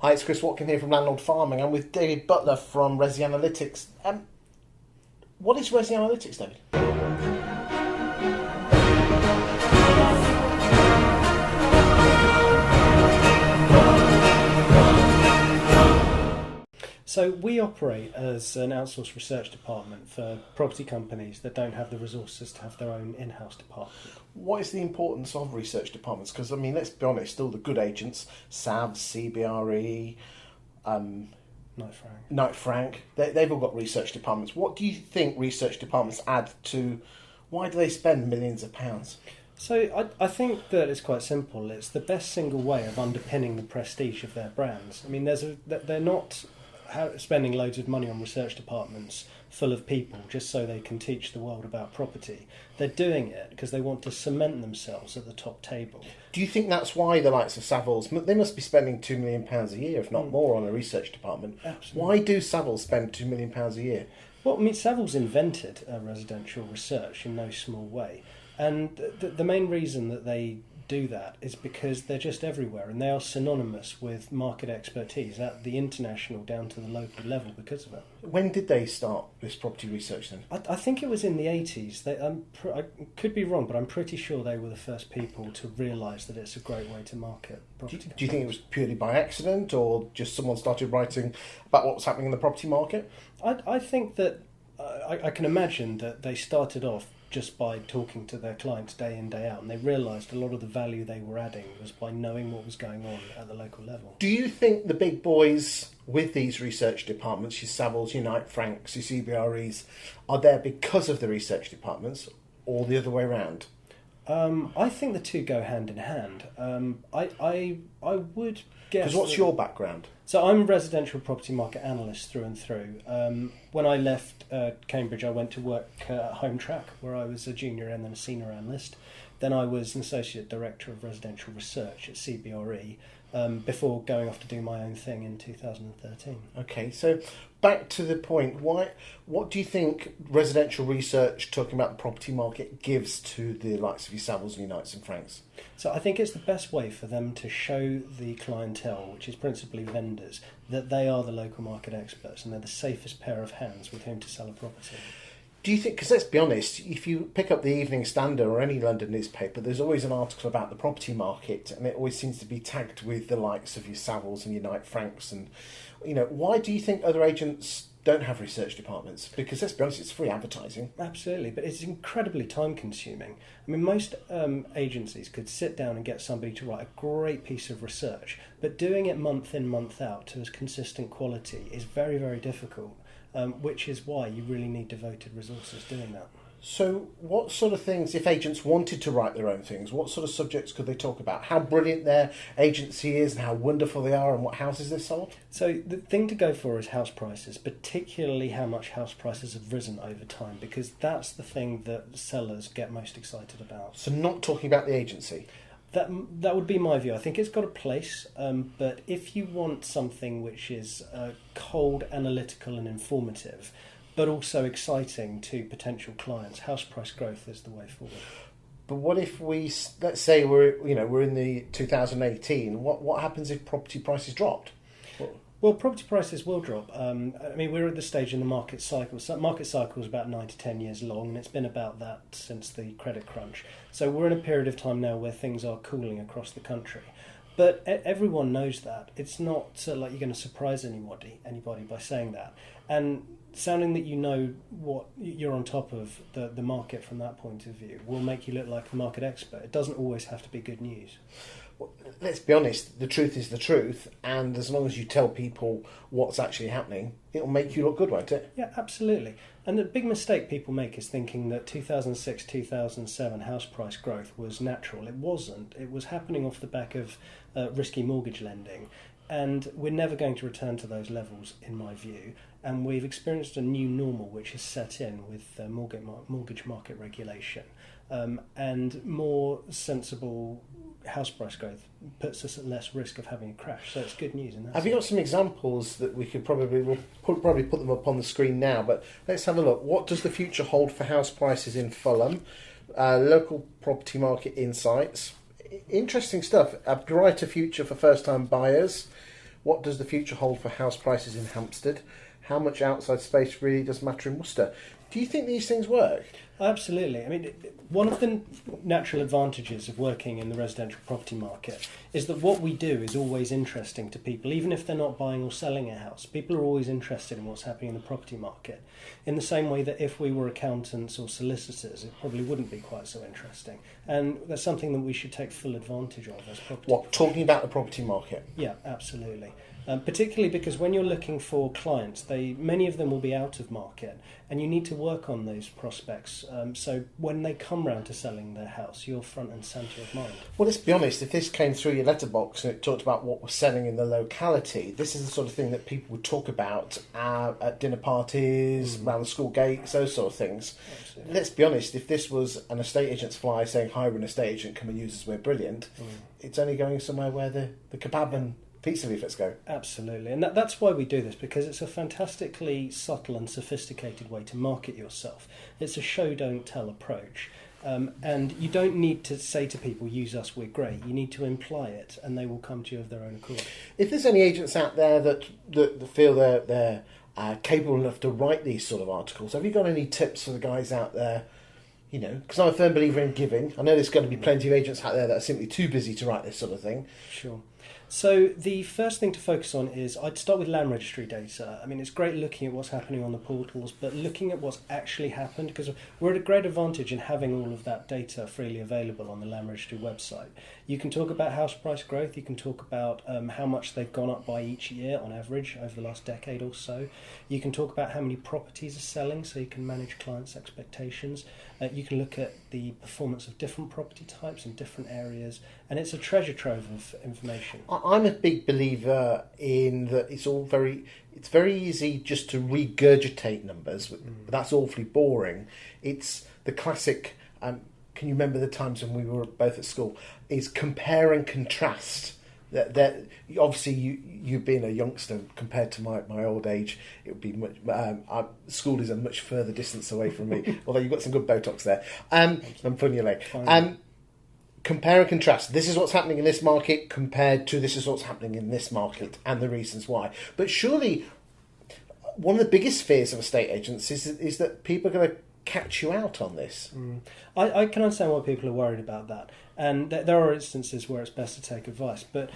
Hi, it's Chris Watkin here from Landlord Farming. I'm with David Butler from ResiAnalytics. What is ResiAnalytics, David? So we operate as an outsourced research department for property companies that don't have the resources to have their own in-house department. What is the importance of research departments? Because, I mean, let's be honest, all the good agents, Savills, CBRE, Knight Frank, they've all got research departments. What do you think research departments add to... Why do they spend millions of pounds? So I think that it's quite simple. It's the best single way of underpinning the prestige of their brands. I mean, they're not spending loads of money on research departments full of people just so they can teach the world about property. They're doing it because they want to cement themselves at the top table. Do you think that's why the likes of Savills, they must be spending £2 million a year, if not more, on a research department? Absolutely. Why do Savills spend £2 million a year? Well, I mean, Savills invented residential research in no small way. And the main reason that they do that is because they're just everywhere, and they are synonymous with market expertise at the international down to the local level because of it. When did they start this property research then? I think it was in the 80s. I could be wrong, but I'm pretty sure they were the first people to realise that it's a great way to market property. Do you think it was purely by accident, or just someone started writing about what was happening in the property market? I think that I can imagine that they started off just by talking to their clients day in, day out, and they realised a lot of the value they were adding was by knowing what was going on at the local level. Do you think the big boys with these research departments, your Savills, your Knight Franks, your CBREs, are there because of the research departments, or the other way around? I think the two go hand in hand. I would guess... Because what's your background? So I'm a residential property market analyst through and through. When I left Cambridge, I went to work at Home Track, where I was a junior and then a senior analyst. Then I was an associate director of residential research at CBRE, before going off to do my own thing in 2013. Okay, so back to the point, what do you think residential research, talking about the property market, gives to the likes of your Savills and your Knights and Franks? So I think it's the best way for them to show the clientele, which is principally vendors, that they are the local market experts and they're the safest pair of hands with whom to sell a property. Do you think, because let's be honest, if you pick up the Evening Standard or any London newspaper, there's always an article about the property market, and it always seems to be tagged with the likes of your Savills and your Knight Franks. And, why do you think other agents don't have research departments? Because let's be honest, it's free advertising. Absolutely, but it's incredibly time consuming. I mean, most agencies could sit down and get somebody to write a great piece of research, but doing it month in, month out to as consistent quality is very, very difficult. Which is why you really need devoted resources doing that. So what sort of things, if agents wanted to write their own things, what sort of subjects could they talk about? How brilliant their agency is and how wonderful they are and what houses they've sold? So the thing to go for is house prices, particularly how much house prices have risen over time, because that's the thing that sellers get most excited about. So not talking about the agency? That would be my view. I think it's got a place, but if you want something which is cold, analytical and informative, but also exciting to potential clients, house price growth is the way forward. But what if let's say we're in the 2018, what happens if property prices dropped? Well, property prices will drop. I mean, we're at the stage in the market cycle. So market cycle is about 9 to 10 years long, and it's been about that since the credit crunch. So we're in a period of time now where things are cooling across the country. But everyone knows that. It's not like you're going to surprise anybody by saying that. And sounding that you know what you're on top of the market from that point of view will make you look like a market expert. It doesn't always have to be good news. Well, let's be honest, the truth is the truth, and as long as you tell people what's actually happening, it'll make you look good, won't it? Yeah, absolutely. And the big mistake people make is thinking that 2006, 2007 house price growth was natural. It wasn't. It was happening off the back of risky mortgage lending, and we're never going to return to those levels, in my view. And we've experienced a new normal which is set in with mortgage market regulation, and more sensible house price growth puts us at less risk of having a crash. So it's good news in that Have you got some examples that we could we'll probably put them up on the screen now, but let's have a look. What does the future hold for house prices in Fulham? Local property market insights. Interesting stuff. A brighter future for first-time buyers. What does the future hold for house prices in Hampstead? How much outside space really does matter in Worcester? Do you think these things work? Absolutely. I mean, one of the natural advantages of working in the residential property market is that what we do is always interesting to people, even if they're not buying or selling a house. People are always interested in what's happening in the property market, in the same way that if we were accountants or solicitors, it probably wouldn't be quite so interesting. And that's something that we should take full advantage of as property. What, talking about the property market? Yeah, absolutely. Particularly because when you're looking for clients, many of them will be out of market, and you need to work on those prospects. So when they come round to selling their house, you're front and centre of mind. Well, let's be honest, if this came through your letterbox and it talked about what was selling in the locality, this is the sort of thing that people would talk about at dinner parties, around the school gates, those sort of things. Absolutely. Let's be honest, if this was an estate agent's flyer saying, "Hi, we're an estate agent, come and use us, we're brilliant," it's only going somewhere where the kebab and pizza leaflets go. Absolutely, and that's why we do this, because it's a fantastically subtle and sophisticated way to market yourself. It's a show, don't tell approach. And you don't need to say to people, use us, we're great. You need to imply it, and they will come to you of their own accord. If there's any agents out there that feel they're capable enough to write these sort of articles, have you got any tips for the guys out there? You know, because I'm a firm believer in giving. I know there's going to be plenty of agents out there that are simply too busy to write this sort of thing. Sure. So the first thing to focus on is, I'd start with land registry data. I mean, it's great looking at what's happening on the portals, but looking at what's actually happened, because we're at a great advantage in having all of that data freely available on the land registry website. You can talk about house price growth, you can talk about how much they've gone up by each year on average over the last decade or so. You can talk about how many properties are selling, so you can manage clients' expectations. You can look at the performance of different property types in different areas, and it's a treasure trove of information. I'm a big believer in that it's very easy just to regurgitate numbers, but that's awfully boring. It's the classic, can you remember the times when we were both at school, is compare and contrast. That obviously you being a youngster compared to my old age, it would be much. School is a much further distance away from me. Although you've got some good Botox there. I'm pulling your leg. Compare and contrast. This is what's happening in this market compared to this is what's happening in this market and the reasons why. But surely one of the biggest fears of estate agents is that people are going to catch you out on this. I can understand why people are worried about that, and there are instances where it's best to take advice, but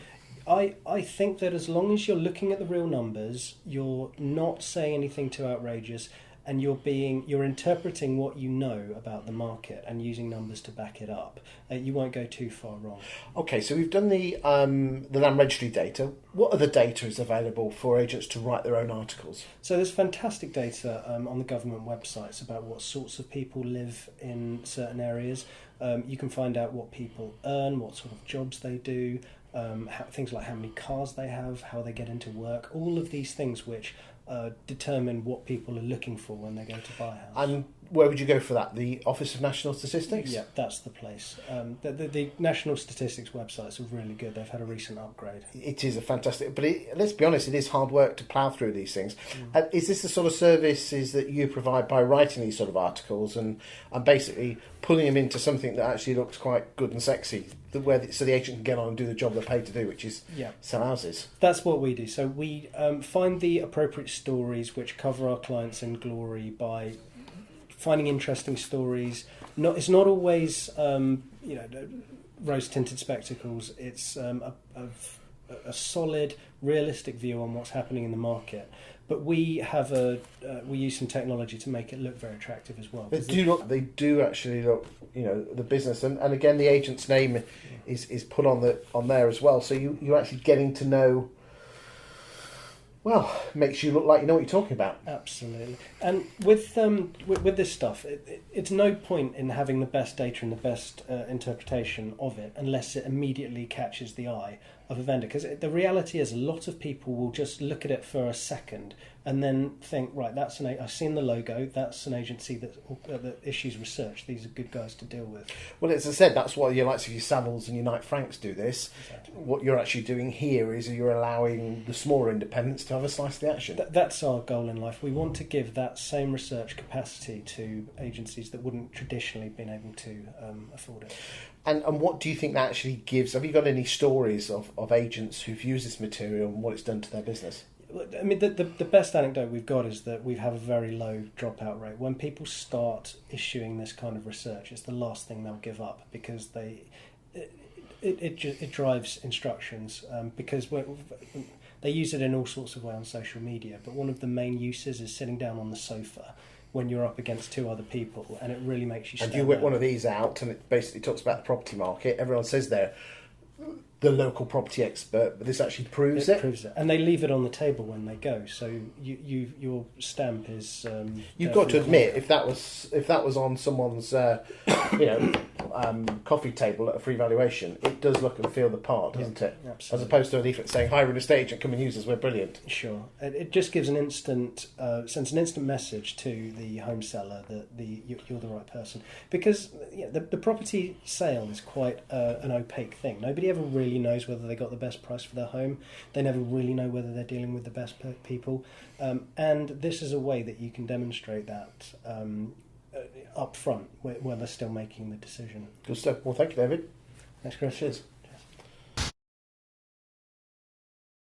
I think that as long as you're looking at the real numbers, you're not saying anything too outrageous, and you're interpreting what you know about the market and using numbers to back it up, you won't go too far wrong. Okay, so we've done the land registry data. What other data is available for agents to write their own articles? So there's fantastic data on the government websites about what sorts of people live in certain areas. You can find out what people earn, what sort of jobs they do, things like how many cars they have, how they get into work, all of these things which determine what people are looking for when they go to buy a house. And where would you go for that? The Office of National Statistics? Yeah, that's the place. The National Statistics websites are really good. They've had a recent upgrade. It is a fantastic... But let's be honest, it is hard work to plough through these things. Is this the sort of services that you provide by writing these sort of articles and basically pulling them into something that actually looks quite good and sexy, so the agent can get on and do the job they're paid to do, which is sell houses? That's what we do. So we find the appropriate stories which cover our clients in glory by finding interesting stories. It's not always rose-tinted spectacles. It's a solid, realistic view on what's happening in the market. But we have we use some technology to make it look very attractive as well. They do actually look, the business, and again the agent's name is put on there as well. So you're actually getting to know. Well, makes you look like you know what you're talking about. Absolutely. And with this stuff, it's no point in having the best data and the best interpretation of it unless it immediately catches the eye of a vendor. Because the reality is a lot of people will just look at it for a second and then think, right, I've seen the logo, that's an agency that issues research, these are good guys to deal with. Well, as I said, that's why your likes of your Savills and your Knight Franks do this. Exactly. What you're actually doing here is you're allowing the smaller independents to have a slice of the action. That's our goal in life. We want to give that same research capacity to agencies that wouldn't traditionally been able to afford it. And what do you think that actually gives? Have you got any stories of agents who've used this material and what it's done to their business? I mean, the best anecdote we've got is that we have a very low dropout rate. When people start issuing this kind of research, it's the last thing they'll give up, because it drives instructions, because they use it in all sorts of ways on social media. But one of the main uses is sitting down on the sofa when you're up against two other people, and it really makes you stand And you whip out. one of these out, and it basically talks about the property market. Everyone says they're the local property expert, but this actually proves it. Proves it, and they leave it on the table when they go. So your stamp is. You've got to admit, if that was on someone's coffee table at a free valuation, it does look and feel the part, doesn't it? Absolutely. As opposed to a leaflet saying, "Hire an estate agent, come and use us, we're brilliant." Sure, it just gives an instant sends an instant message to the home seller that you're the right person, because the property sale is quite an opaque thing. Nobody ever really knows whether they got the best price for their home. They never really know whether they're dealing with the best people, and this is a way that you can demonstrate that up front, where they're still making the decision. Good stuff. Well, thank you, David. Thanks, Chris. Cheers.